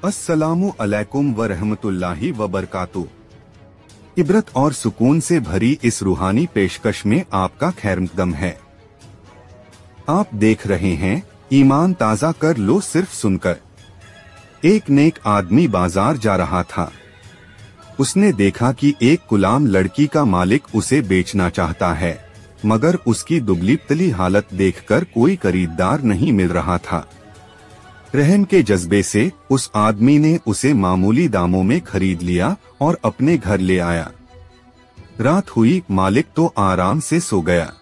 अस्सलामु अलैकुम व रहमतुल्लाहि व बरकातुहू। इबरत और सुकून से भरी इस रूहानी पेशकश में आपका खैरमकदम है। आप देख रहे हैं ईमान ताज़ा कर लो सिर्फ सुनकर। एक नेक आदमी बाजार जा रहा था। उसने देखा कि एक गुलाम लड़की का मालिक उसे बेचना चाहता है, मगर उसकी दुबली पतली हालत देखकर कोई खरीदार नहीं मिल रहा था। रहम के जज्बे से उस आदमी ने उसे मामूली दामों में खरीद लिया और अपने घर ले आया। रात हुई, मालिक तो आराम से सो गया,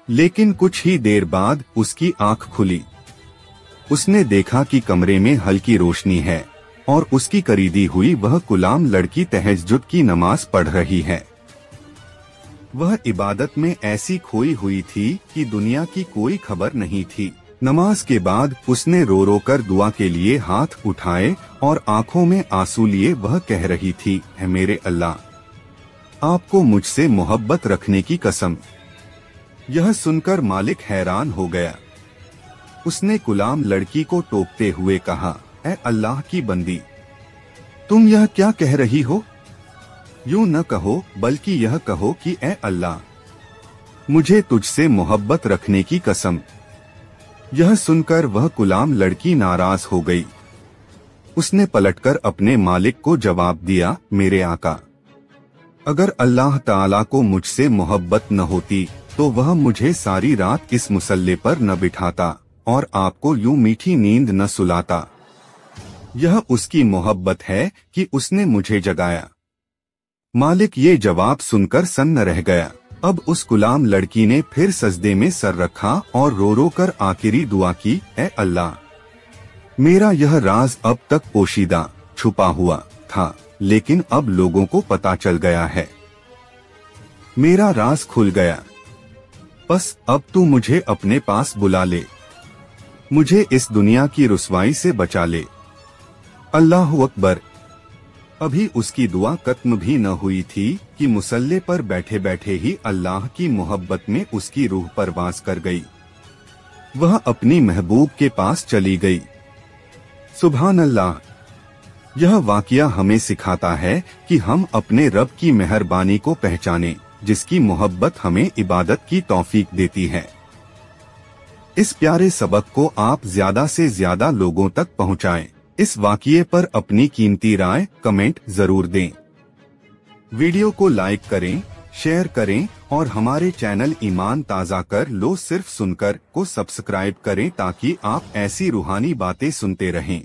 लेकिन कुछ ही देर बाद उसकी आंख खुली। उसने देखा कि कमरे में हल्की रोशनी है और उसकी खरीदी हुई वह गुलाम लड़की तहज्जुद की नमाज पढ़ रही है। वह इबादत में ऐसी खोई हुई थी कि दुनिया की कोई खबर नहीं थी। नमाज के बाद उसने रो रो कर दुआ के लिए हाथ उठाए और आंखों में आंसू लिए वह कह रही थी, है मेरे अल्लाह, आपको मुझसे मोहब्बत रखने की कसम। यह सुनकर मालिक हैरान हो गया। उसने गुलाम लड़की को टोकते हुए कहा, ऐ अल्लाह की बंदी, तुम यह क्या कह रही हो? यूं न कहो, बल्कि यह कहो कि ऐ अल्लाह, मुझे तुझसे मोहब्बत रखने की कसम। यह सुनकर वह गुलाम लड़की नाराज हो गई। उसने पलटकर अपने मालिक को जवाब दिया, मेरे आका, अगर अल्लाह ताला को मुझसे मोहब्बत न होती तो वह मुझे सारी रात इस मुसल्ले पर न बिठाता और आपको यूं मीठी नींद न सुलाता। यह उसकी मोहब्बत है कि उसने मुझे जगाया। मालिक ये जवाब सुनकर सन्न रह गया। अब उस गुलाम लड़की ने फिर सजदे में सर रखा और रो रो कर आखिरी दुआ की, ऐ अल्लाह, मेरा यह राज अब तक पोशीदा छुपा हुआ था, लेकिन अब लोगों को पता चल गया है। मेरा राज खुल गया, बस अब तू मुझे अपने पास बुला ले, मुझे इस दुनिया की रुसवाई से बचा ले। अल्लाहु अकबर। अभी उसकी दुआ खत्म भी न हुई थी कि मुसल्ले पर बैठे बैठे ही अल्लाह की मोहब्बत में उसकी रूह परवाज़ कर गई। वह अपनी महबूब के पास चली गई। सुभान अल्लाह। यह वाक़या हमें सिखाता है कि हम अपने रब की मेहरबानी को पहचानें, जिसकी मोहब्बत हमें इबादत की तौफीक देती है। इस प्यारे सबक को आप ज्यादा से ज्यादा लोगों तक पहुंचाएं। इस वाक़ये पर अपनी कीमती राय कमेंट जरूर दें। वीडियो को लाइक करें, शेयर करें और हमारे चैनल ईमान ताज़ा कर लो सिर्फ सुनकर को सब्सक्राइब करें ताकि आप ऐसी रूहानी बातें सुनते रहें।